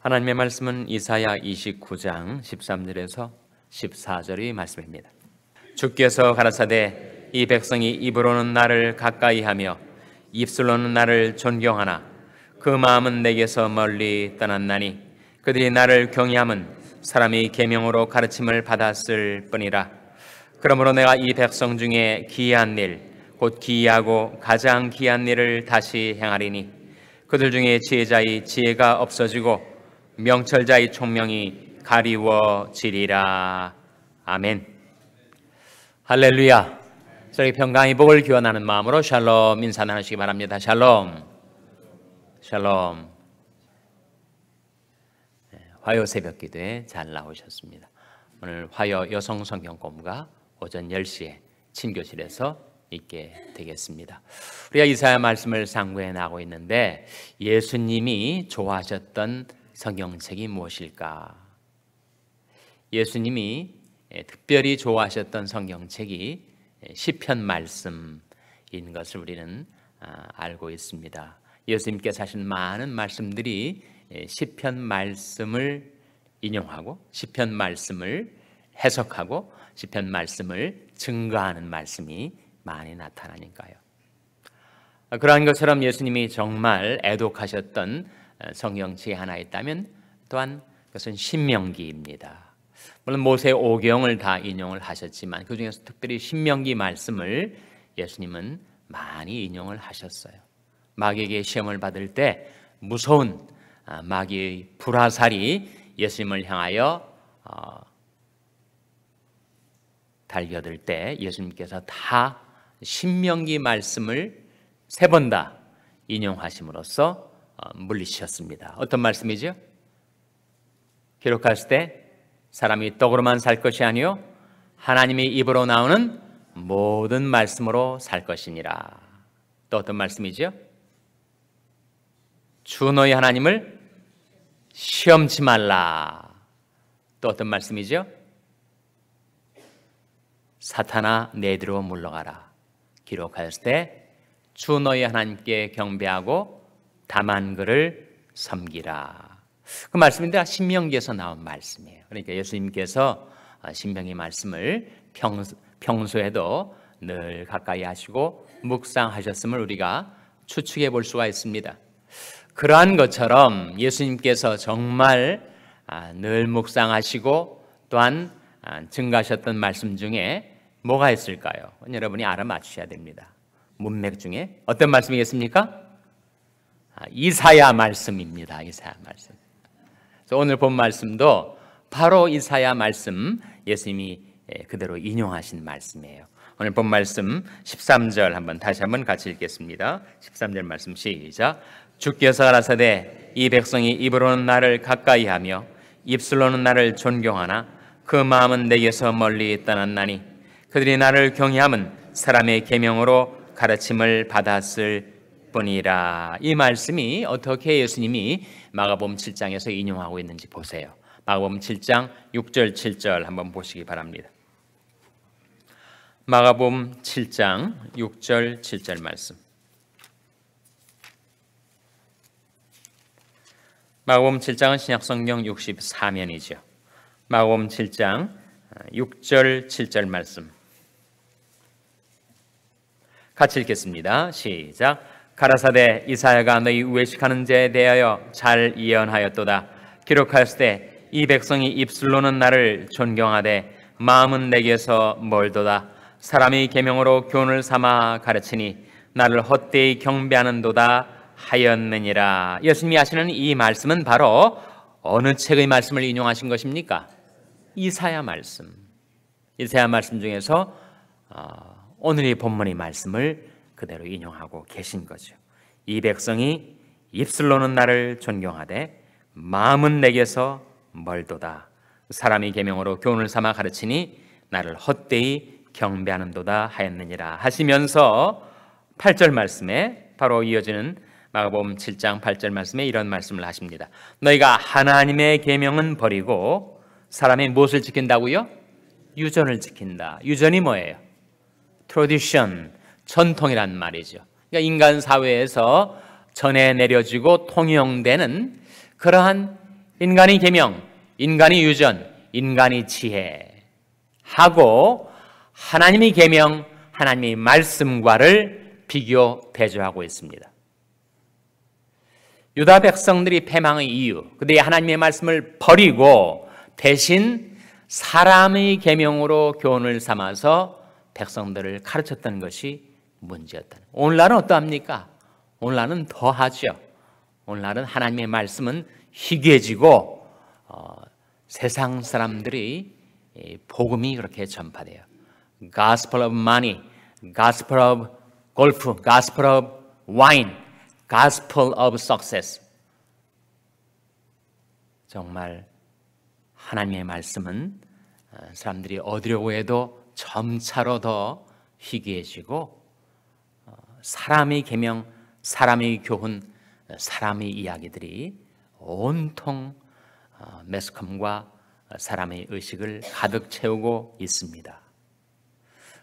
하나님의 말씀은 이사야 29장 13절에서 14절의 말씀입니다. 주께서 가라사대 이 백성이 입으로는 나를 가까이하며 입술로는 나를 존경하나 그 마음은 내게서 멀리 떠났나니 그들이 나를 경외함은 사람이 계명으로 가르침을 받았을 뿐이라. 그러므로 내가 이 백성 중에 기이한 일 곧 기이하고 가장 기이한 일을 다시 행하리니 그들 중에 지혜자의 지혜가 없어지고 명철자의 총명이 가리워지리라. 아멘. 할렐루야. 저희 평강의 복을 기원하는 마음으로 샬롬 인사 나누시기 바랍니다. 샬롬. 샬롬. 화요 새벽 기도에 잘 나오셨습니다. 오늘 화요 여성 성경 공부가 오전 10시에 친교실에서 있게 되겠습니다. 우리가 이사야 말씀을 상고해 나가고 있는데 예수님이 좋아하셨던 성경책이 무엇일까? 예수님이 특별히 좋아하셨던 성경책이 시편 말씀인 것을 우리는 알고 있습니다. 예수님께서 하신 많은 말씀들이 시편 말씀을 인용하고 시편 말씀을 해석하고 시편 말씀을 증거하는 말씀이 많이 나타나니까요. 그러한 것처럼 예수님이 정말 애독하셨던 성경책이 하나 있다면 또한 그것은 신명기입니다. 물론 모세 오경을 다 인용을 하셨지만 그 중에서 특별히 신명기 말씀을 예수님은 많이 인용을 하셨어요. 마귀에게 시험을 받을 때 무서운 마귀의 불화살이 예수님을 향하여 달겨들 때 예수님께서 다 신명기 말씀을 3번 다 인용하심으로써 물리치셨습니다. 어떤 말씀이죠? 기록했을 때 사람이 떡으로만 살 것이 아니요 하나님의 입으로 나오는 모든 말씀으로 살 것이니라. 또 어떤 말씀이죠? 주 너희 하나님을 시험치 말라. 또 어떤 말씀이죠? 사탄아 내 뒤로 물러가라. 기록하였을 때 주 너희 하나님께 경배하고 다만 그를 섬기라. 그 말씀인데 신명기에서 나온 말씀이에요. 그러니까 예수님께서 신명기 말씀을 평소에도 늘 가까이 하시고 묵상하셨음을 우리가 추측해 볼 수가 있습니다. 그러한 것처럼 예수님께서 정말 늘 묵상하시고 또한 증가하셨던 말씀 중에 뭐가 있을까요? 여러분이 알아맞히셔야 됩니다. 문맥 중에 어떤 말씀이겠습니까? 이사야 말씀입니다. 이사야 말씀. 그래서 오늘 본 말씀도 바로 이사야 말씀 예수님이 그대로 인용하신 말씀이에요. 오늘 본 말씀 13절 다시 한번 같이 읽겠습니다. 13절 말씀 시작. 주께서 가라사대 이 백성이 입으로는 나를 가까이하며 입술로는 나를 존경하나 그 마음은 내게서 멀리 떠났나니 그들이 나를 경외함은 사람의 계명으로 가르침을 받았을 뿐이라. 이 말씀이 어떻게 예수님이 마가복음 7장에서 인용하고 있는지 보세요. 마가복음 7장 6절 7절 한번 보시기 바랍니다. 마가복음 7장 6절 7절 말씀. 마가복음 7장은 신약성경 64면이죠. 마가복음 7장 6절 7절 말씀 같이 읽겠습니다. 시작. 가라사대 이사야가 너희 우회식하는 자에 대하여 잘 예언하였도다. 기록하였을 때 이 백성이 입술로는 나를 존경하되 마음은 내게서 멀도다. 사람의 계명으로 교훈을 삼아 가르치니 나를 헛되이 경배하는도다 하였느니라. 예수님이 하시는 이 말씀은 바로 어느 책의 말씀을 인용하신 것입니까? 이사야 말씀. 이사야 말씀 중에서 오늘의 본문의 말씀을 그대로 인용하고 계신 거죠. 이 백성이 입술로는 나를 존경하되 마음은 내게서 멀도다. 사람의 계명으로 교훈을 삼아 가르치니 나를 헛되이 경배하는도다 하였느니라 하시면서 8절 말씀에 바로 이어지는 마가복음 7장 8절 말씀에 이런 말씀을 하십니다. 너희가 하나님의 계명은 버리고 사람의 무엇을 지킨다고요? 유전을 지킨다. 유전이 뭐예요? 트래디션, 전통이란 말이죠. 그러니까 인간 사회에서 전해 내려지고 통용되는 그러한 인간의 계명, 인간의 유전, 인간의 지혜 하고 하나님의 계명, 하나님의 말씀과를 비교 대조하고 있습니다. 유다 백성들이 패망의 이유, 그들이 하나님의 말씀을 버리고 대신 사람의 계명으로 교훈을 삼아서 백성들을 가르쳤던 것이 문제였다. 오늘날은 어떠합니까? 오늘날은 더하죠. 오늘날은 하나님의 말씀은 희귀해지고 세상 사람들이 복음이 그렇게 전파돼요. Gospel of money, Gospel of golf, Gospel of wine, Gospel of success. 정말 하나님의 말씀은 사람들이 얻으려고 해도 점차로 더 희귀해지고 사람의 계명, 사람의 교훈, 사람의 이야기들이 온통 매스컴과 사람의 의식을 가득 채우고 있습니다.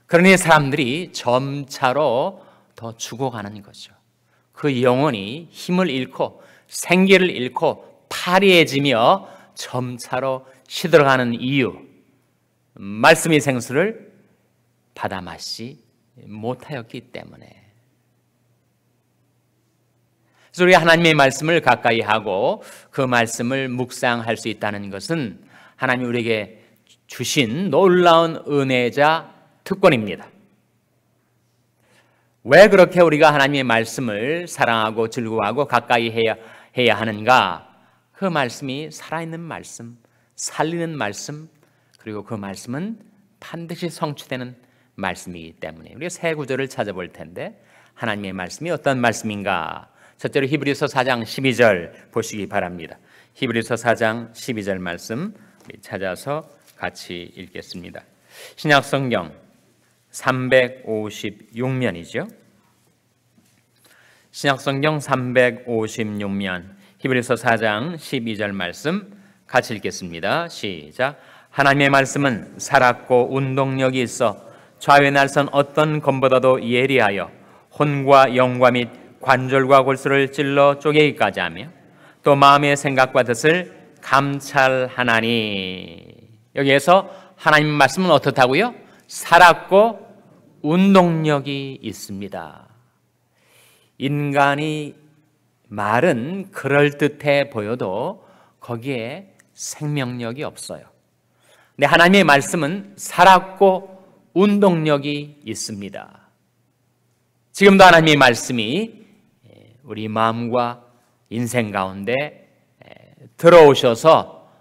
그러니 사람들이 점차로 더 죽어가는 거죠. 그 영혼이 힘을 잃고 생기를 잃고 파리해지며 점차로 시들어가는 이유, 말씀의 생수를 받아 마시지 못하였기 때문에. 그래서 우리가 하나님의 말씀을 가까이 하고 그 말씀을 묵상할 수 있다는 것은 하나님이 우리에게 주신 놀라운 은혜자 특권입니다. 왜 그렇게 우리가 하나님의 말씀을 사랑하고 즐거워하고 가까이 해야 하는가? 그 말씀이 살아있는 말씀, 살리는 말씀, 그리고 그 말씀은 반드시 성취되는 말씀이기 때문에. 우리가 세 구절을 찾아볼 텐데 하나님의 말씀이 어떤 말씀인가? 첫째로 히브리서 4장 12절 보시기 바랍니다. 히브리서 4장 12절 말씀 찾아서 같이 읽겠습니다. 신약성경 356면이죠. 신약성경 356면 히브리서 4장 12절 말씀 같이 읽겠습니다. 시작. 하나님의 말씀은 살았고 운동력이 있어 좌우의 날선 어떤 검보다도 예리하여 혼과 영과 및 관절과 골수를 찔러 쪼개기까지 하며 또 마음의 생각과 뜻을 감찰하나니. 여기에서 하나님 말씀은 어떻다고요? 살았고 운동력이 있습니다. 인간이 말은 그럴듯해 보여도 거기에 생명력이 없어요. 근데 하나님의 말씀은 살았고 운동력이 있습니다. 지금도 하나님의 말씀이 우리 마음과 인생 가운데 들어오셔서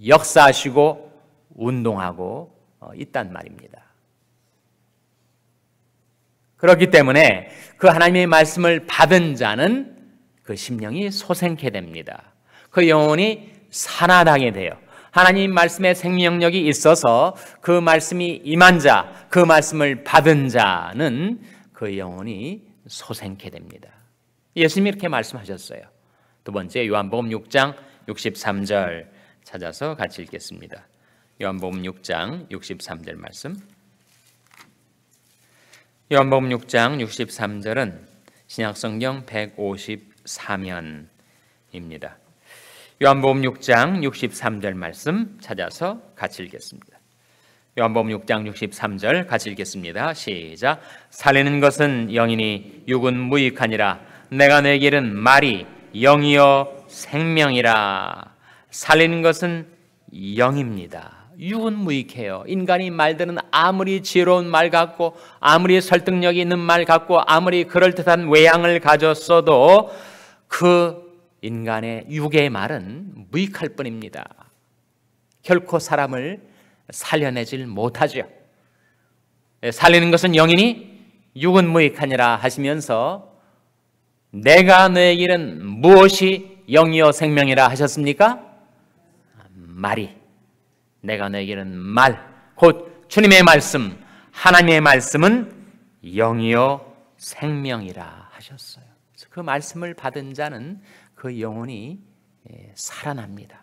역사하시고 운동하고 있단 말입니다. 그렇기 때문에 그 하나님의 말씀을 받은 자는 그 심령이 소생케 됩니다. 그 영혼이 살아나게 돼요. 하나님 말씀에 생명력이 있어서 그 말씀이 임한 자, 그 말씀을 받은 자는 그 영혼이 소생케 됩니다. 예수님이 이렇게 말씀하셨어요. 두 번째 요한복음 6장 63절 찾아서 같이 읽겠습니다. 요한복음 6장 63절 말씀. 요한복음 6장 63절은 신약성경 154면입니다. 요한복음 6장 63절 말씀 찾아서 같이 읽겠습니다. 요한복음 6장 63절 같이 읽겠습니다. 시작. 살리는 것은 영이니 육은 무익하니라. 내가 너에게 이른 말이 영이요 생명이라. 살리는 것은 영입니다. 육은 무익해요. 인간이 말들은 아무리 지혜로운 말 같고 아무리 설득력이 있는 말 같고 아무리 그럴듯한 외양을 가졌어도 그 인간의 육의 말은 무익할 뿐입니다. 결코 사람을 살려내질 못하죠. 살리는 것은 영이니 육은 무익하니라 하시면서 내가 너에게 이른 무엇이 영이요 생명이라 하셨습니까? 말이. 내가 너에게 이른 말, 곧 주님의 말씀, 하나님의 말씀은 영이요 생명이라 하셨어요. 그래서 그 말씀을 받은 자는 그 영혼이 살아납니다.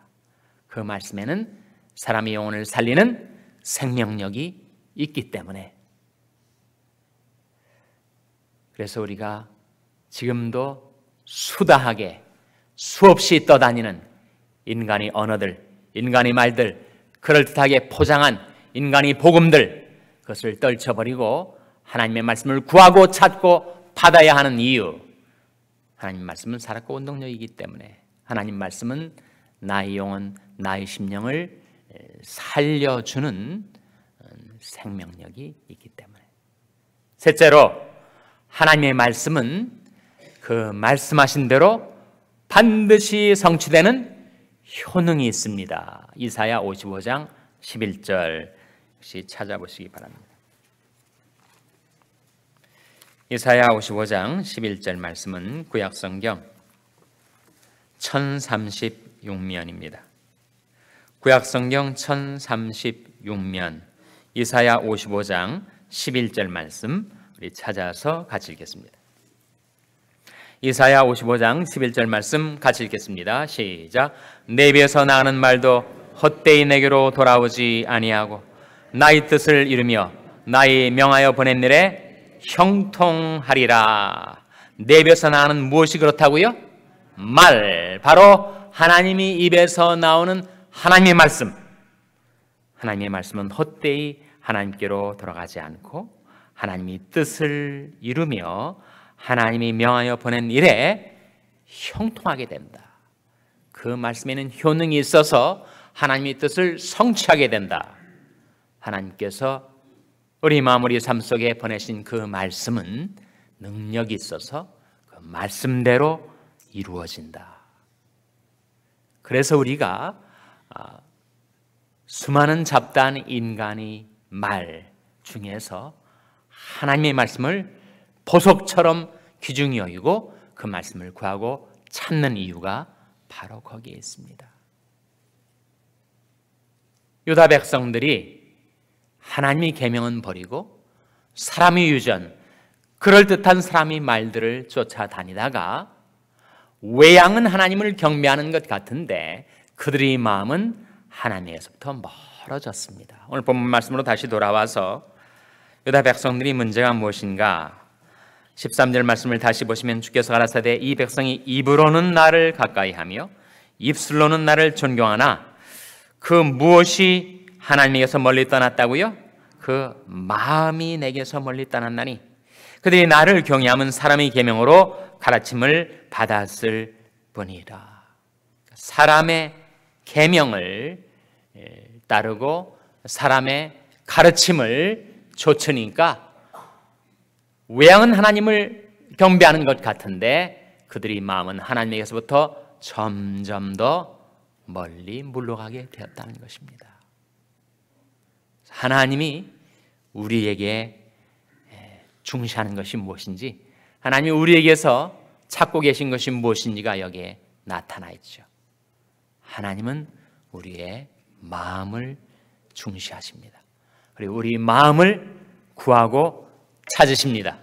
그 말씀에는 사람의 영혼을 살리는 생명력이 있기 때문에. 그래서 우리가 지금도 수다하게 수없이 떠다니는 인간의 언어들, 인간의 말들, 그럴듯하게 포장한 인간의 복음들, 그것을 떨쳐버리고 하나님의 말씀을 구하고 찾고 받아야 하는 이유, 하나님 말씀은 살았고 운동력이기 때문에, 하나님 말씀은 나의 영혼, 나의 심령을 살려주는 생명력이 있기 때문에. 셋째로, 하나님의 말씀은 그 말씀하신 대로 반드시 성취되는 효능이 있습니다. 이사야 55장 11절 역시 찾아보시기 바랍니다. 이사야 55장 11절 말씀은 구약성경 1036면입니다. 구약성경 1036면 이사야 55장 11절 말씀 우리 찾아서 같이 읽겠습니다. 이사야 55장 11절 말씀 같이 읽겠습니다. 시작. 내 입에서 나가는 말도 헛되이 내게로 돌아오지 아니하고 나의 뜻을 이루며 나의 명하여 보낸 일에 형통하리라. 내 입에서 나가는 무엇이 그렇다고요? 말, 바로 하나님이 입에서 나오는 하나님의 말씀. 하나님의 말씀은 헛되이 하나님께로 돌아가지 않고 하나님이 뜻을 이루며 하나님이 명하여 보낸 일에 형통하게 된다. 그 말씀에는 효능이 있어서 하나님의 뜻을 성취하게 된다. 하나님께서 우리 마음 우리 삶 속에 보내신 그 말씀은 능력이 있어서 그 말씀대로 이루어진다. 그래서 우리가 수많은 잡다한 인간의 말 중에서 하나님의 말씀을 보석처럼 귀중히 여기고 그 말씀을 구하고 찾는 이유가 바로 거기에 있습니다. 유다 백성들이 하나님의 계명은 버리고 사람의 유전, 그럴듯한 사람의 말들을 쫓아다니다가 외양은 하나님을 경배하는 것 같은데 그들의 마음은 하나님에서부터 멀어졌습니다. 오늘 본문 말씀으로 다시 돌아와서 유다 백성들이 문제가 무엇인가? 13절 말씀을 다시 보시면 주께서 가라사대 이 백성이 입으로는 나를 가까이하며 입술로는 나를 존경하나 그 무엇이 하나님에게서 멀리 떠났다고요? 그 마음이 내게서 멀리 떠났나니 그들이 나를 경외하면 사람의 계명으로 가르침을 받았을 뿐이라. 사람의 계명을 따르고 사람의 가르침을 좇으니까 외양은 하나님을 경배하는 것 같은데 그들의 마음은 하나님에게서부터 점점 더 멀리 물러가게 되었다는 것입니다. 하나님이 우리에게 중시하는 것이 무엇인지, 하나님이 우리에게서 찾고 계신 것이 무엇인지가 여기에 나타나 있죠. 하나님은 우리의 마음을 중시하십니다. 그리고 우리 마음을 구하고 찾으십니다.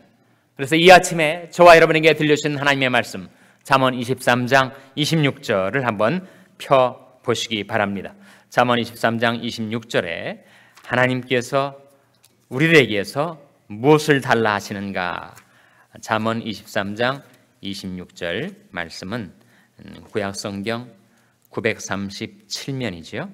그래서 이 아침에 저와 여러분에게 들려주신 하나님의 말씀 잠언 23장 26절을 한번 펴보시기 바랍니다. 잠언 23장 26절에 하나님께서 우리에게서 무엇을 달라 하시는가? 잠언 23장 26절 말씀은 구약성경 937면이죠.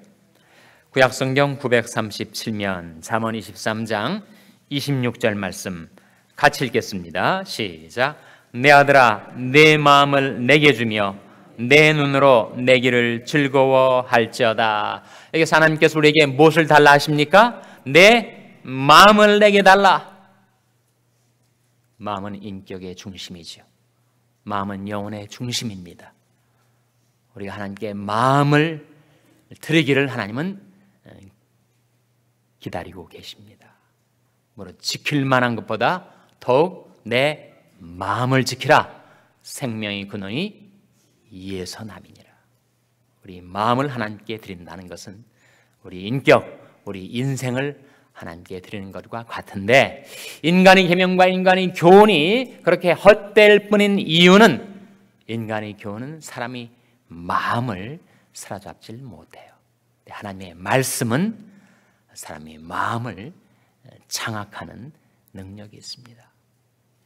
구약성경 937면 잠언 23장 26절 말씀 같이 읽겠습니다. 시작. 내 아들아 내 마음을 내게 주며 내 눈으로 내 길을 즐거워할지어다. 여기서 하나님께서 우리에게 무엇을 달라 하십니까? 내 마음을 내게 달라. 마음은 인격의 중심이죠. 마음은 영혼의 중심입니다. 우리가 하나님께 마음을 드리기를 하나님은 기다리고 계십니다. 뭐로 지킬 만한 것보다 더욱 내 마음을 지키라. 생명의 근원이 이에서 남이니라. 우리 마음을 하나님께 드린다는 것은 우리 인격, 우리 인생을 하나님께 드리는 것과 같은데, 인간의 계명과 인간의 교훈이 그렇게 헛될 뿐인 이유는 인간의 교훈은 사람이 마음을 사로잡질 못해요. 하나님의 말씀은 사람의 마음을 장악하는 능력이 있습니다.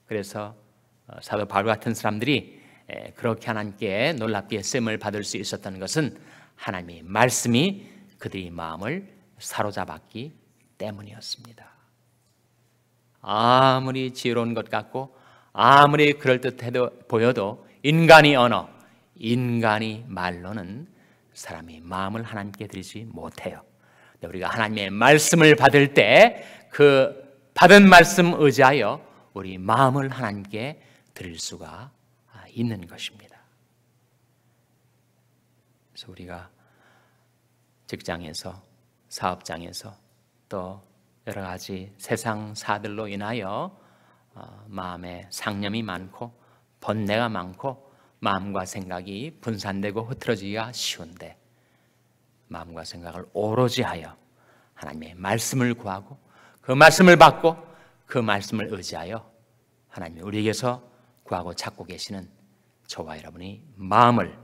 그래서 사도 바울 같은 사람들이 그렇게 하나님께 놀랍게 쓰임을 받을 수 있었던 것은 하나님의 말씀이 그들의 마음을 사로잡았기 때문이었습니다. 아무리 지혜로운 것 같고 아무리 그럴듯해 보여도 인간의 언어, 인간의 말로는 사람의 마음을 하나님께 드리지 못해요. 우리가 하나님의 말씀을 받을 때 그 받은 말씀 의지하여 우리 마음을 하나님께 드릴 수가 있는 것입니다. 그래서 우리가 직장에서, 사업장에서 또 여러 가지 세상사들로 인하여 마음에 상념이 많고 번뇌가 많고 마음과 생각이 분산되고 흐트러지기가 쉬운데, 마음과 생각을 오로지 하여 하나님의 말씀을 구하고 그 말씀을 받고 그 말씀을 의지하여 하나님이 우리에게서 구하고 찾고 계시는 저와 여러분이 마음을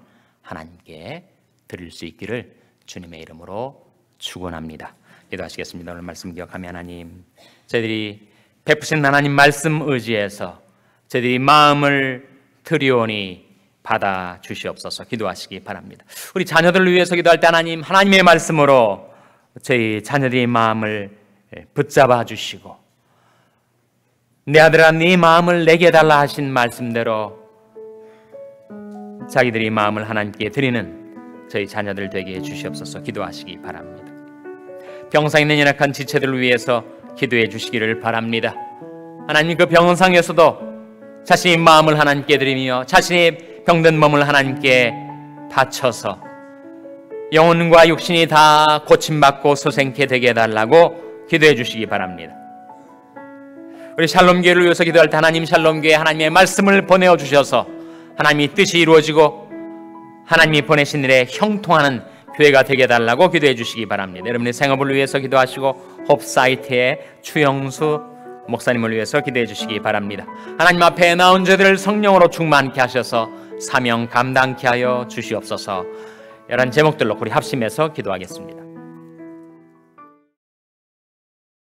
하나님께 드릴 수 있기를 주님의 이름으로 축원합니다. 기도하시겠습니다. 오늘 말씀 기억하며 하나님, 저희들이 베푸신 하나님 말씀 의지해서 저희들이 마음을 드리오니 받아 주시옵소서. 기도하시기 바랍니다. 우리 자녀들을 위해서 기도할 때 하나님, 하나님의 말씀으로 저희 자녀들의 마음을 붙잡아 주시고, 내 아들아 네 마음을 내게 달라 하신 말씀대로 자기들의 마음을 하나님께 드리는 저희 자녀들 되게 해 주시옵소서. 기도하시기 바랍니다. 병상 있는 연약한 지체들을 위해서 기도해 주시기를 바랍니다. 하나님, 그 병상에서도 자신의 마음을 하나님께 드리며 자신의 병든 몸을 하나님께 바쳐서 영혼과 육신이 다 고침받고 소생케 되게 해달라고 기도해 주시기 바랍니다. 우리 샬롬교회를 위해서 기도할 때 하나님, 샬롬교회 하나님의 말씀을 보내어 주셔서 하나님의 뜻이 이루어지고 하나님이 보내신 일에 형통하는 교회가 되게 해달라고 기도해 주시기 바랍니다. 여러분의 생업을 위해서 기도하시고 홉사이트의 추영수 목사님을 위해서 기도해 주시기 바랍니다. 하나님 앞에 나온 저들을 성령으로 충만케 하셔서 사명 감당케 하여 주시옵소서. 이런 제목들로 우리 합심해서 기도하겠습니다.